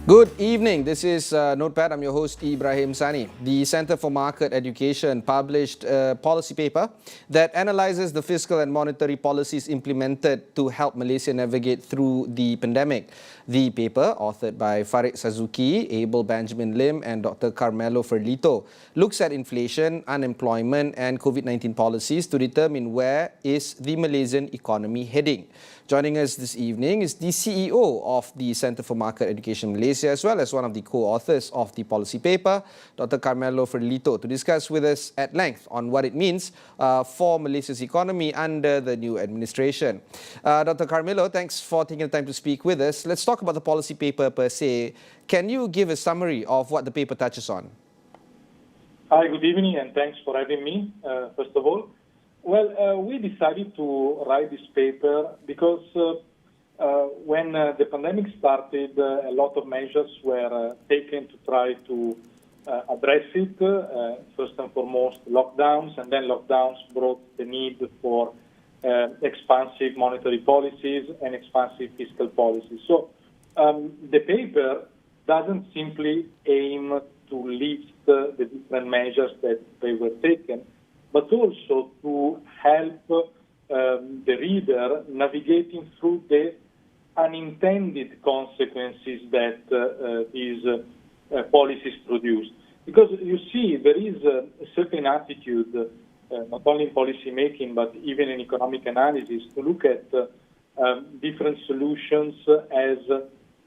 Good evening. This is NotePad. I'm your host, Ibrahim Sani. The Centre for Market Education published a policy paper that analyzes the fiscal and monetary policies implemented to help Malaysia navigate through the pandemic. The paper, authored by Fariq, Sazuki, Abel, Benjamin Lim and Dr. Carmelo Ferlito, looks at inflation, unemployment and COVID-19 policies to determine where is the Malaysian economy heading. Joining us this evening is the CEO of the Centre for Market Education Malaysia, as well as one of the co-authors of the policy paper, Dr. Carmelo Ferlito, to discuss with us at length on what it means for Malaysia's economy under the new administration. Dr. Carmelo, thanks for taking the time to speak with us. Let's talk about the policy paper per se. Can you give a summary of what the paper touches on? Hi, good evening, and thanks for having me, first of all. Well, we decided to write this paper because when the pandemic started, a lot of measures were taken to try to address it. First and foremost, lockdowns, and then lockdowns brought the need for expansive monetary policies and expansive fiscal policies. So the paper doesn't simply aim to list the different measures that they were taken, but also to help the reader navigating through the unintended consequences that these policies produce. Because you see, there is a certain attitude, not only in policy making, but even in economic analysis, to look at different solutions as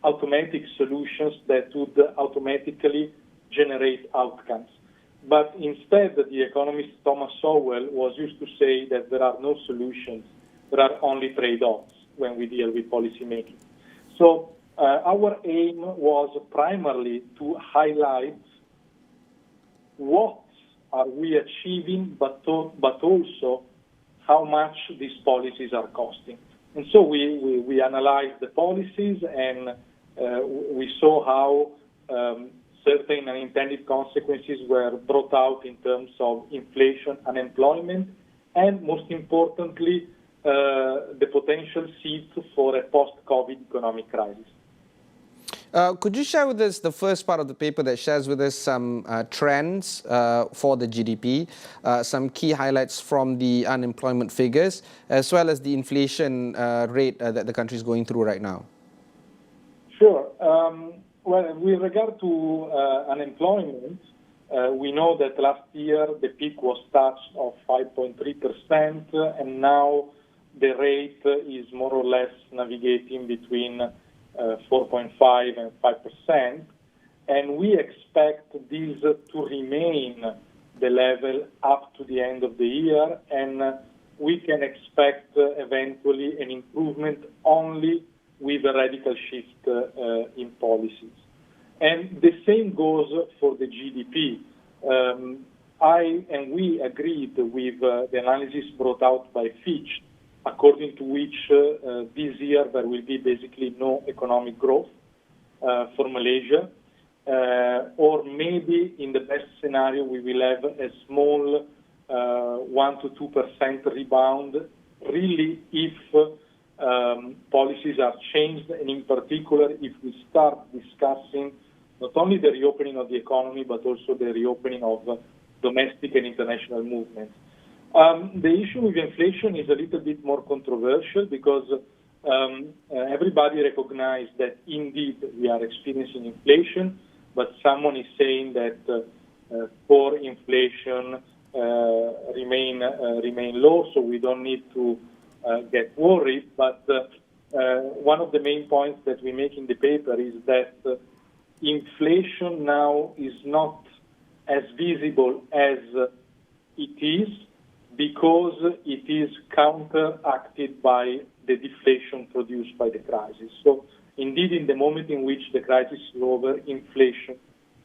automatic solutions that would automatically generate outcomes. But instead, the economist Thomas Sowell was used to say that there are no solutions, there are only trade-offs when we deal with policy making. So our aim was primarily to highlight what are we achieving, but also how much these policies are costing. And so we analyzed the policies, and we saw how certain unintended consequences were brought out in terms of inflation, unemployment, and most importantly, the potential seeds for a post-COVID economic crisis. Could you share with us the first part of the paper that shares with us some trends for the GDP, some key highlights from the unemployment figures, as well as the inflation rate that the country is going through right now? Sure. Well, with regard to unemployment, we know that last year the peak was touched of 5.3%, and now the rate is more or less navigating between 4.5 and 5%, and we expect this to remain the level up to the end of the year, and we can expect eventually an improvement only with a radical shift in policies. And the same goes for the GDP. We agreed with the analysis brought out by Fitch, according to which this year there will be basically no economic growth for Malaysia, or maybe in the best scenario we will have a small 1 to 2% rebound, really if policies are changed, and in particular if we start discussing not only the reopening of the economy but also the reopening of domestic and international movements. The issue with inflation is a little bit more controversial because everybody recognizes that indeed we are experiencing inflation, but someone is saying that core inflation remain low, so we don't need to get worried. But one of the main points that we make in the paper is that inflation now is not as visible as it is because it is counteracted by the deflation produced by the crisis. So indeed, in the moment in which the crisis is over, inflation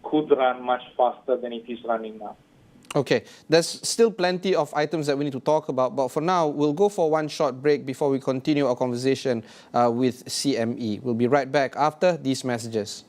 could run much faster than it is running now. Okay, there's still plenty of items that we need to talk about, but for now, we'll go for one short break before we continue our conversation with CME. We'll be right back after these messages.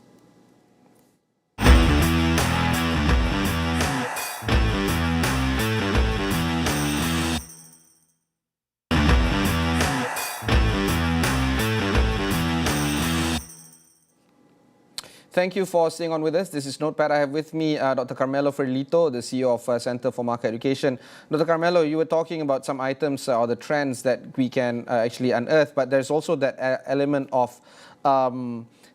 Thank you for staying on with us. This is NotePad. I have with me Dr. Carmelo Ferlito, the CEO of Center for Market Education. Dr. Carmelo, you were talking about some items or the trends that we can actually unearth, but there's also that element of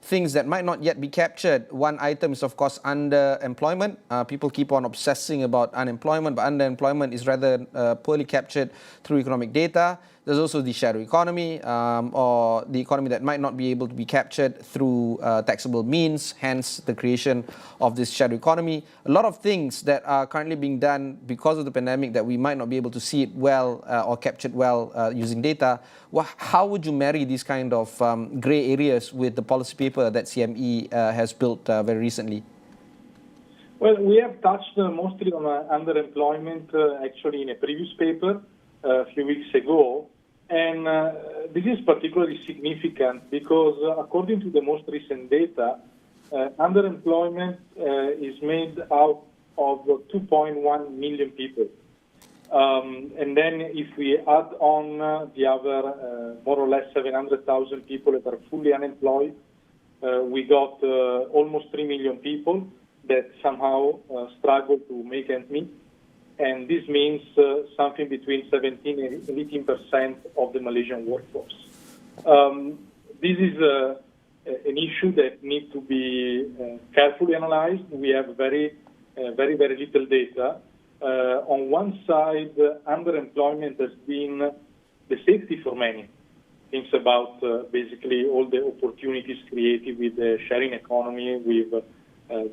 things that might not yet be captured. One item is, of course, underemployment. People keep on obsessing about unemployment, but underemployment is rather poorly captured through economic data. There's also the shadow economy, or the economy that might not be able to be captured through taxable means, hence the creation of this shadow economy. A lot of things that are currently being done because of the pandemic that we might not be able to see it well or capture it well using data. How would you marry these kind of grey areas with the policy paper that CME has built very recently? Well, we have touched mostly on underemployment actually in a previous paper a few weeks ago. And this is particularly significant because according to the most recent data, underemployment is made out of 2.1 million people. And then if we add on the other more or less 700,000 people that are fully unemployed, we got almost 3 million people that somehow struggle to make ends meet. And this means something between 17 and 18% of the Malaysian workforce. This is an issue that needs to be carefully analyzed. We have very little data. On one side, underemployment has been the safety for many. Things about basically all the opportunities created with the sharing economy, with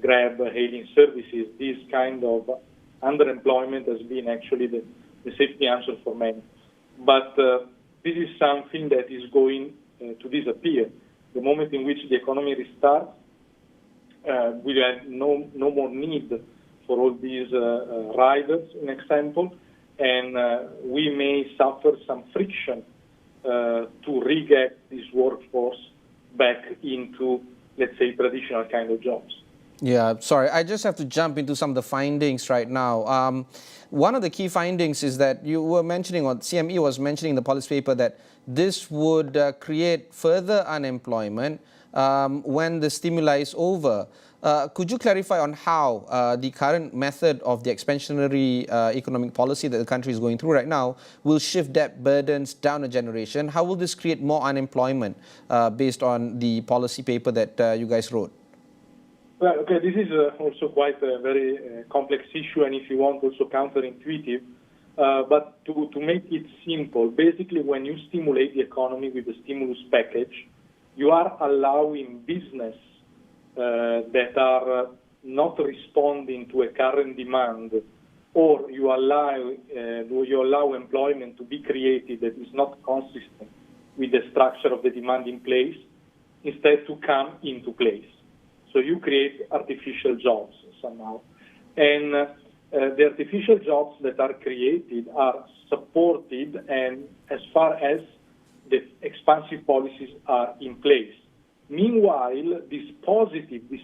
Grab, hailing services. This kind of underemployment has been actually the safety answer for many. But this is something that is going to disappear. The moment in which the economy restarts, we have no more need for all these riders, in example, and we may suffer some friction to re-get this workforce back into, let's say, traditional kind of jobs. Yeah, sorry, I just have to jump into some of the findings right now. One of the key findings is that you were mentioning, or CME was mentioning in the policy paper, that this would create further unemployment when the stimuli is over. Could you clarify on how the current method of the expansionary economic policy that the country is going through right now will shift debt burdens down a generation? How will this create more unemployment based on the policy paper that you guys wrote? Well, okay, this is also quite a very complex issue, and if you want, also counterintuitive. But to make it simple, basically when you stimulate the economy with the stimulus package, you are allowing business that are not responding to a current demand, or you allow employment to be created that is not consistent with the structure of the demand in place, instead to come into place. So you create artificial jobs somehow. And the artificial jobs that are created are supported, and as far as the expansive policies are in place. Meanwhile, this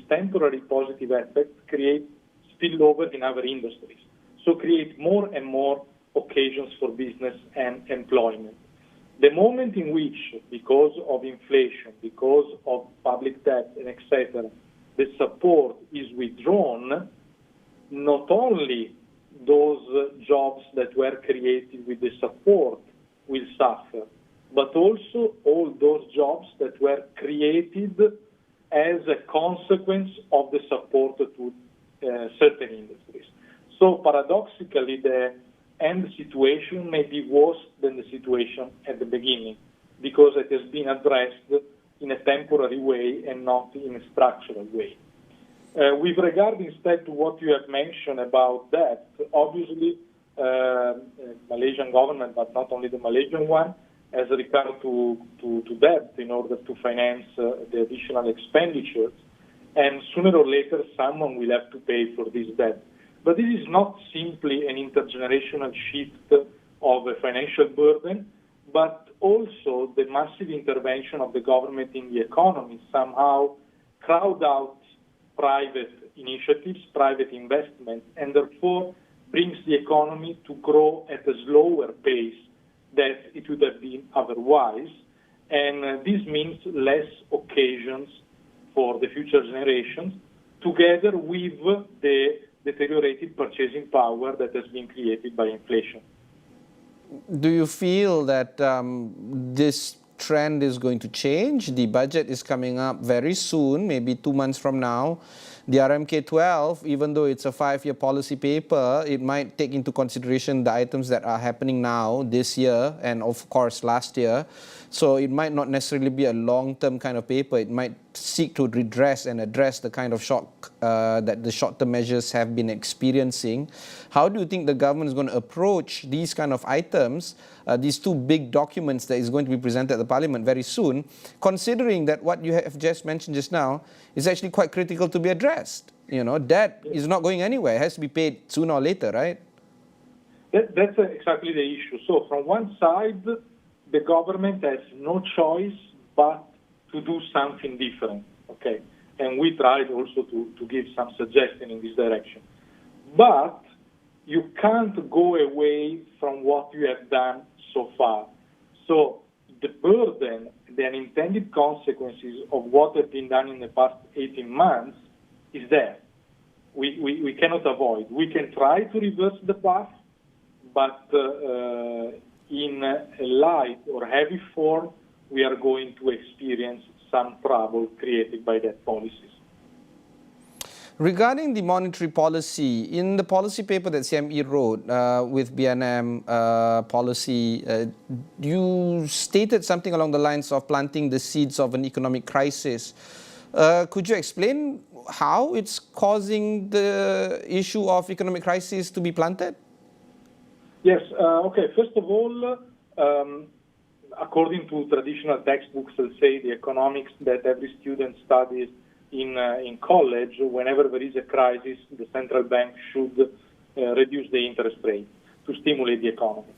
temporary positive effect creates spillover in other industries. So create more and more occasions for business and employment. The moment in which, because of inflation, because of public debt, and etc., the support is withdrawn, not only those jobs that were created with the support will suffer, but also all those jobs that were created as a consequence of the support to certain industries. So paradoxically, the end situation may be worse than the situation at the beginning, because it has been addressed in a temporary way and not in a structural way. With regard instead to what you have mentioned about that, obviously Malaysian government, but not only the Malaysian one, has regard to debt in order to finance the additional expenditures, and sooner or later someone will have to pay for this debt. But this is not simply an intergenerational shift of a financial burden, but also the massive intervention of the government in the economy somehow crowd out private initiatives, private investment, and therefore brings the economy to grow at a slower pace than it would have been otherwise. And this means less occasions for the future generations, together with the deteriorated purchasing power that has been created by inflation. Do you feel that this trend is going to change? The budget is coming up very soon, maybe 2 months from now. The RMK-12, even though it's a 5-year policy paper, it might take into consideration the items that are happening now, this year, and of course last year. So it might not necessarily be a long-term kind of paper. It might seek to redress and address the kind of shock that the short-term measures have been experiencing. How do you think the government is going to approach these kind of items, these two big documents that is going to be presented at the Parliament very soon, considering that what you have just mentioned just now is actually quite critical to be addressed? You know, debt is not going anywhere. It has to be paid sooner or later, right? That's exactly the issue. So from one side, the government has no choice but to do something different, okay? And we tried also to give some suggestion in this direction. But you can't go away from what you have done so far. So the burden, the unintended consequences of what has been done in the past 18 months is there. We cannot avoid. We can try to reverse the path, but in a light or heavy form, we are going to experience some trouble created by that policies. Regarding the monetary policy, in the policy paper that CME wrote with BNM policy, you stated something along the lines of planting the seeds of an economic crisis. Could you explain how it's causing the issue of economic crisis to be planted? Yes. Okay. First of all, according to traditional textbooks, let's say the economics that every student studies in college, whenever there is a crisis, the central bank should reduce the interest rate to stimulate the economy.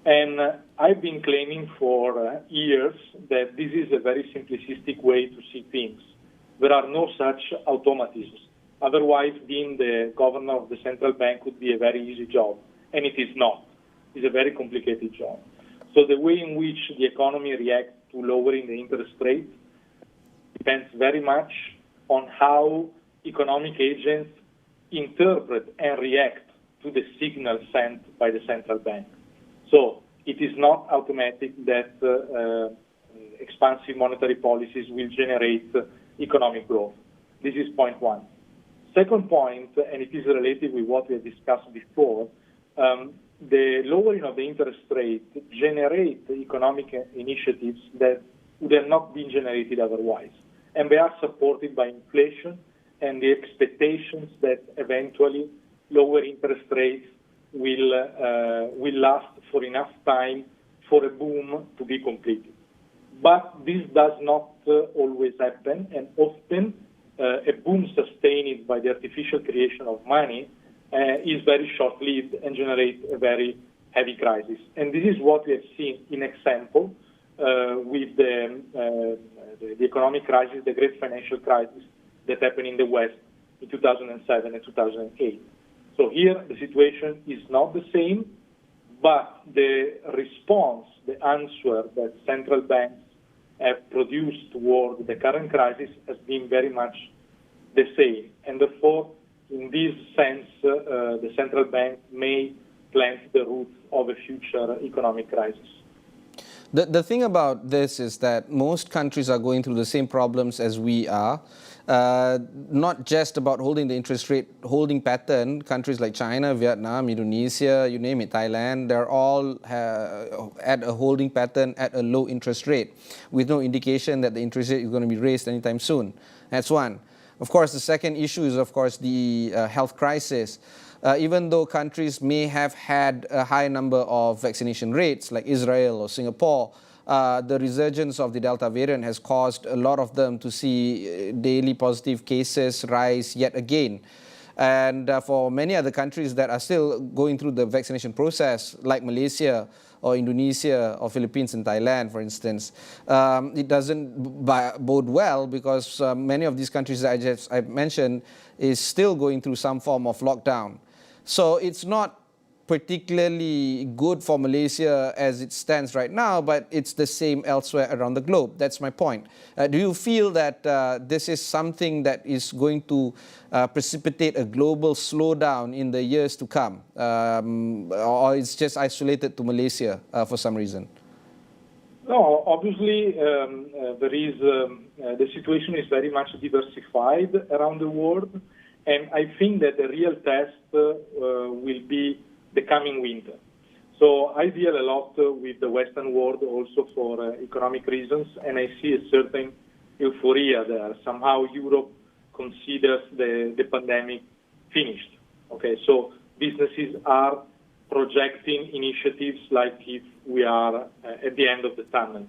And I've been claiming for years that this is a very simplistic way to see things. There are no such automatisms. Otherwise, being the governor of the central bank would be a very easy job, and it is not. It's a very complicated job. So the way in which the economy reacts to lowering the interest rate depends very much on how economic agents interpret and react to the signal sent by the central bank. So it is not automatic that expansive monetary policies will generate economic growth. This is point one. Second point, and it is related with what we have discussed before, the lowering of the interest rate generate economic initiatives that would have not been generated otherwise. And they are supported by inflation and the expectations that eventually lower interest rates will last for enough time for a boom to be completed. But this does not always happen, and often a boom sustained by the artificial creation of money is very short-lived and generates a very heavy crisis. And this is what we have seen in example with the economic crisis, the great financial crisis that happened in the West in 2007 and 2008. So here the situation is not the same, but the response, the answer that central banks have produced toward the current crisis has been very much the same. And therefore, in this sense, the central bank may plant the roots of a future economic crisis. The thing about this is that most countries are going through the same problems as we are. Not just about holding the interest rate holding pattern. Countries like China, Vietnam, Indonesia, you name it, Thailand, they're all at a holding pattern at a low interest rate with no indication that the interest rate is going to be raised anytime soon. That's one. Of course, the second issue is, of course, the health crisis. Even though countries may have had a high number of vaccination rates, like Israel or Singapore, the resurgence of the Delta variant has caused a lot of them to see daily positive cases rise yet again. And for many other countries that are still going through the vaccination process, like Malaysia or Indonesia or Philippines and Thailand, for instance, it doesn't bode well because many of these countries that I've mentioned is still going through some form of lockdown. So it's not particularly good for Malaysia as it stands right now, but it's the same elsewhere around the globe. That's my point. Do you feel that this is something that is going to precipitate a global slowdown in the years to come, or it's just isolated to Malaysia for some reason? No, obviously, there is the situation is very much diversified around the world, and I think that the real test will be the coming winter. So I deal a lot with the Western world also for economic reasons, and I see a certain euphoria there. Somehow Europe considers the pandemic finished. Okay, so businesses are projecting initiatives like if we are at the end of the tunnel.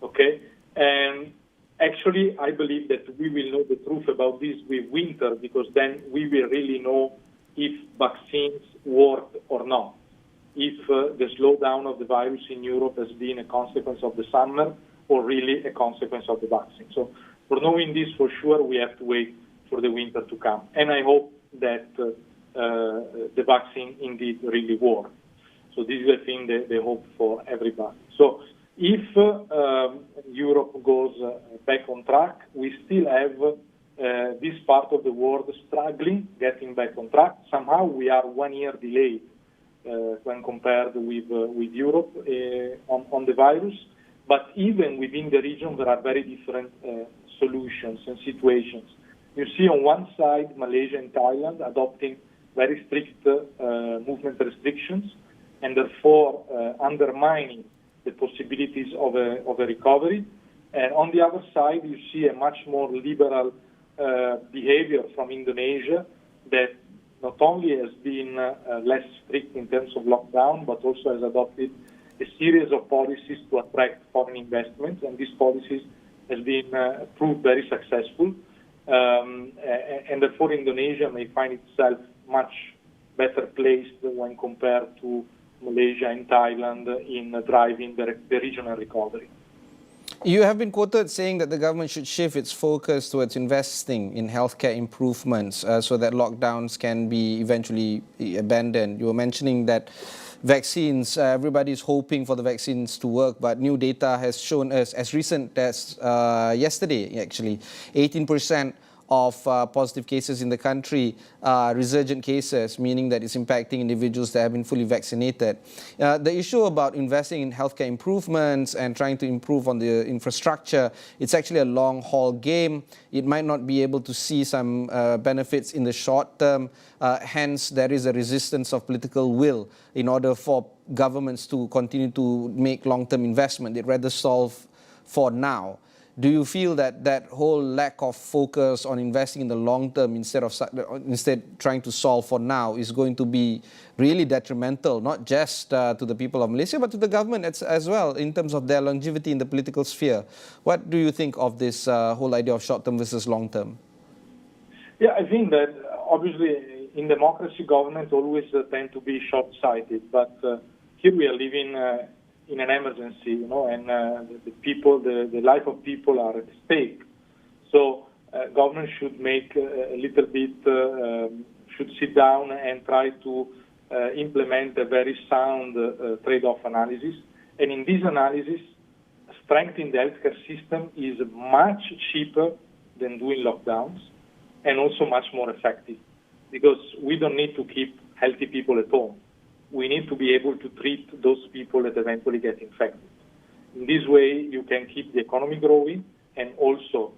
Okay, and actually I believe that we will know the truth about this with winter, because then we will really know if vaccines work or not, if the slowdown of the virus in Europe has been a consequence of the summer or really a consequence of the vaccine. So for knowing this for sure, we have to wait for the winter to come. And I hope that the vaccine indeed really works. So this is, I think, the hope for everybody. So if Europe goes back on track, we still have this part of the world struggling, getting back on track. Somehow we are 1 year delayed when compared with Europe on the virus. But even within the region, there are very different solutions and situations. You see on one side, Malaysia and Thailand adopting very strict movement restrictions, and therefore undermining the possibilities of a recovery. And on the other side, you see a much more liberal behavior from Indonesia that not only has been less strict in terms of lockdown, but also has adopted a series of policies to attract foreign investments, and these policies has been proved very successful. And therefore Indonesia may find itself much better placed when compared to Malaysia and Thailand in driving the regional recovery. You have been quoted saying that the government should shift its focus towards investing in healthcare improvements so that lockdowns can be eventually abandoned. You were mentioning that vaccines, everybody's hoping for the vaccines to work, but new data has shown us, as recent as yesterday actually, 18% of positive cases in the country are resurgent cases, meaning that it's impacting individuals that have been fully vaccinated. The issue about investing in healthcare improvements and trying to improve on the infrastructure, it's actually a long-haul game. It might not be able to see some benefits in the short term. Hence, there is a resistance of political will in order for governments to continue to make long-term investment. They'd rather solve for now. Do you feel that that whole lack of focus on investing in the long term instead trying to solve for now is going to be really detrimental, not just to the people of Malaysia, but to the government as well in terms of their longevity in the political sphere? What do you think of this whole idea of short term versus long term? Yeah, I think that obviously in democracy, governments always tend to be short-sighted, but here we are living in an emergency, you know, and the life of people are at stake. So government should make a little bit, should sit down and try to implement a very sound trade-off analysis. And in this analysis, strengthening the healthcare system is much cheaper than doing lockdowns, and also much more effective, because we don't need to keep healthy people at home. We need to be able to treat those people that eventually get infected. In this way, you can keep the economy growing and also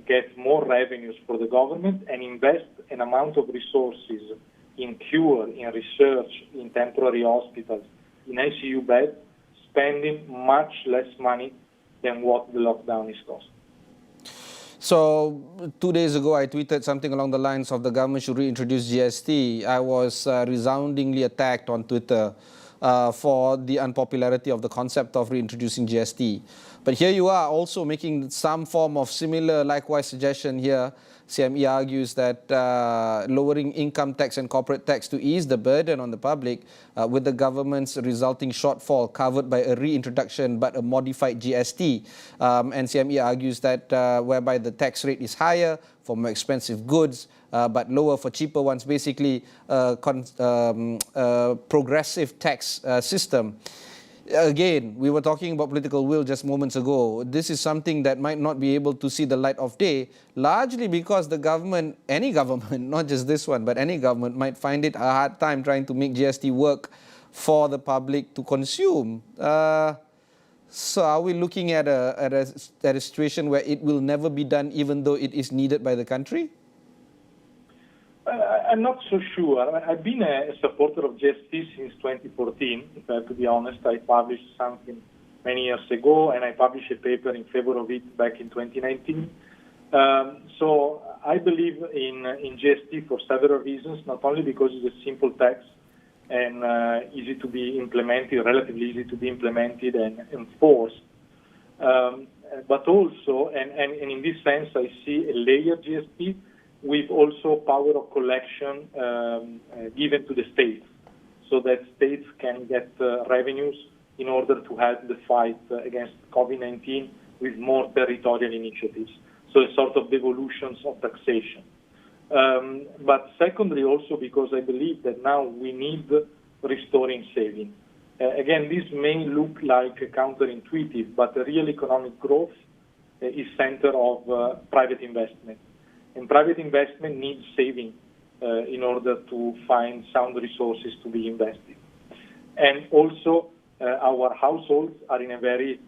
get more revenues for the government and invest an amount of resources in cure, in research, in temporary hospitals, in ICU beds, spending much less money than what the lockdown is costing. So 2 days ago, I tweeted something along the lines of the government should reintroduce GST. I was resoundingly attacked on Twitter for the unpopularity of the concept of reintroducing GST. But here you are also making some form of similar, likewise suggestion here CME argues that lowering income tax and corporate tax to ease the burden on the public with the government's resulting shortfall covered by a reintroduction but a modified GST. And CME argues that whereby the tax rate is higher for more expensive goods but lower for cheaper ones, basically progressive tax system. Again, we were talking about political will just moments ago. This is something that might not be able to see the light of day, largely because the government, any government, not just this one, but any government might find it a hard time trying to make GST work for the public to consume. So are we looking at a situation where it will never be done even though it is needed by the country? I'm not so sure. I've been a supporter of GST since 2014, if I have to be honest. I published something many years ago, and I published a paper in favor of it back in 2019. So I believe in GST for several reasons, not only because it's a simple tax and easy to be implemented, relatively easy to be implemented and enforced, but also, and in this sense, I see a layered GST with also power of collection given to the states, so that states can get revenues in order to help the fight against COVID-19 with more territorial initiatives. So a sort of devolutions of taxation. But secondly, also because I believe that now we need restoring saving. Again, this may look like counterintuitive, but the real economic growth is center of private investment. And private investment needs saving in order to find sound resources to be invested. And also, our households are in a very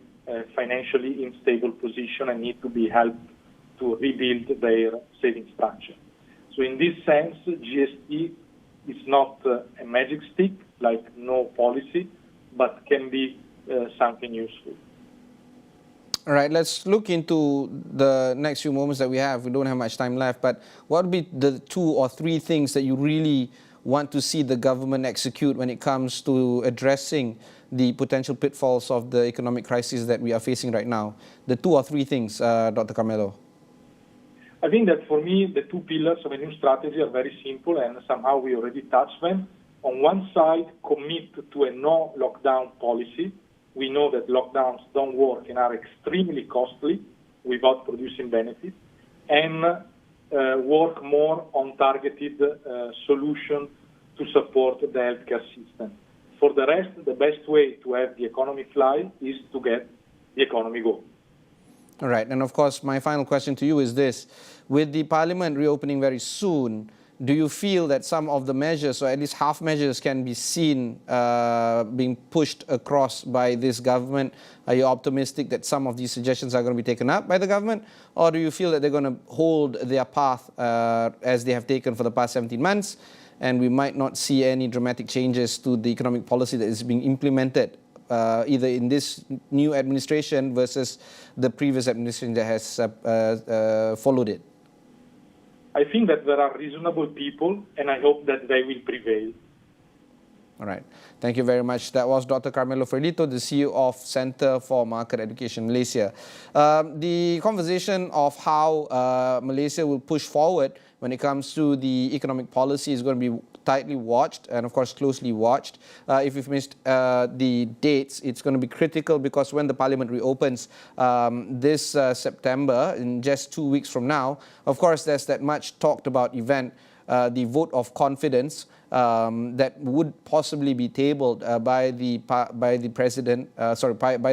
financially unstable position and need to be helped to rebuild their saving structure. So in this sense, GST is not a magic stick, like no policy, but can be something useful. All right, let's look into the next few moments that we have. We don't have much time left, but what would be the 2 or 3 things that you really want to see the government execute when it comes to addressing the potential pitfalls of the economic crisis that we are facing right now? The 2 or 3 things, Dr. Carmelo. I think that for me, the 2 pillars of a new strategy are very simple, and somehow we already touched them. On one side, commit to a no-lockdown policy. We know that lockdowns don't work and are extremely costly without producing benefit, and work more on targeted solutions to support the healthcare system. For the rest, the best way to have the economy fly is to get the economy go. All right, and of course, my final question to you is this. With the parliament reopening very soon, do you feel that some of the measures, or at least half measures, can be seen being pushed across by this government? Are you optimistic that some of these suggestions are going to be taken up by the government? Or do you feel that they're going to hold their path as they have taken for the past 17 months, and we might not see any dramatic changes to the economic policy that is being implemented either in this new administration versus the previous administration that has followed it? I think that there are reasonable people, and I hope that they will prevail. All right. Thank you very much. That was Dr. Carmelo Ferlito, the CEO of Center for Market Education Malaysia. The conversation of how Malaysia will push forward when it comes to the economic policy is going to be tightly watched and, of course, closely watched. If you've missed the dates, it's going to be critical because when the parliament reopens this September, in just 2 weeks from now, of course, there's that much talked about event, the vote of confidence that would possibly be tabled by the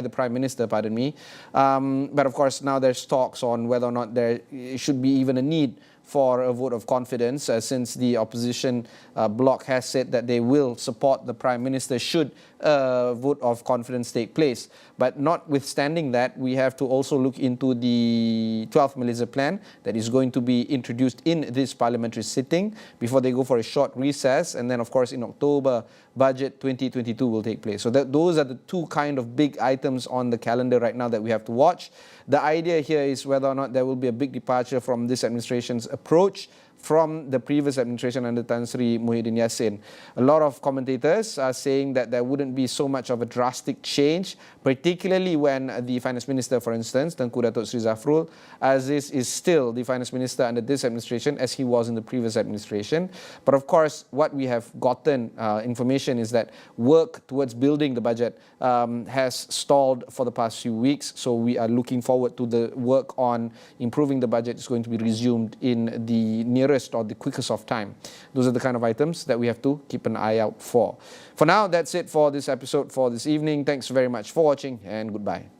Prime Minister, pardon me. But of course, now there's talks on whether or not there should be even a need for a vote of confidence, since the opposition bloc has said that they will support the Prime Minister should a vote of confidence take place. But notwithstanding that, we have to also look into the 12th Malaysia Plan that is going to be introduced in this parliamentary sitting before they go for a short recess. And then, of course, in October, Budget 2022 will take place. So those are the 2 kind of big items on the calendar right now that we have to watch. The idea here is whether or not there will be a big departure from this administration's approach from the previous administration under Tan Sri Muhyiddin Yassin. A lot of commentators are saying that there wouldn't be so much of a drastic change, particularly when the finance minister, for instance, Tengku Datuk Sri Zafrul Aziz, is still the finance minister under this administration as he was in the previous administration. But of course, what we have gotten information is that work towards building the budget has stalled for the past few weeks. So we are looking forward to the work on improving the budget is going to be resumed in the nearest or the quickest of time. Those are the kind of items that we have to keep an eye out for. For now, that's it for this episode for this evening. Thanks very much for watching and goodbye.